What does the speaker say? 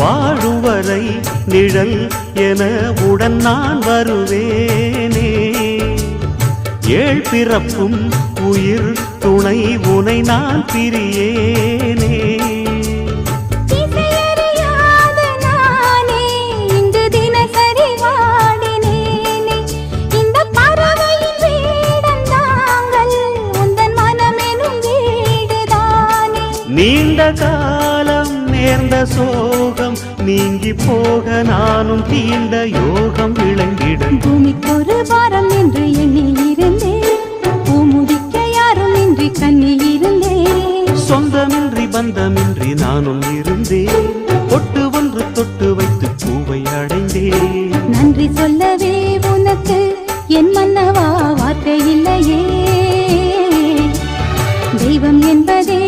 வாழும் வரை நிழல் என உடன் நான் வருவேனே. ஏழ் பிறப்பும் உயிர் துணை உனை நான் பிரியேனே. நீண்ட காலம் நேர்ந்த சோகம் நீங்கி போக நானும் தீண்ட யோகம் விளங்கிட. பூமிக்கொரு வாரம் என்று எண்ணி இருந்தேன், பூமுடிக்க யாரும் இன்றி கண்ணி இருந்தேன். சொந்தமின்றி பந்தமின்றி நானும் இருந்தேன், பொட்டு ஒன்று தொட்டு வைத்து பூவை அடைந்தேன். நன்றி சொல்லவே உனக்கு என் மன்னவா வார்த்தை இல்லையே. தெய்வம் என்பதே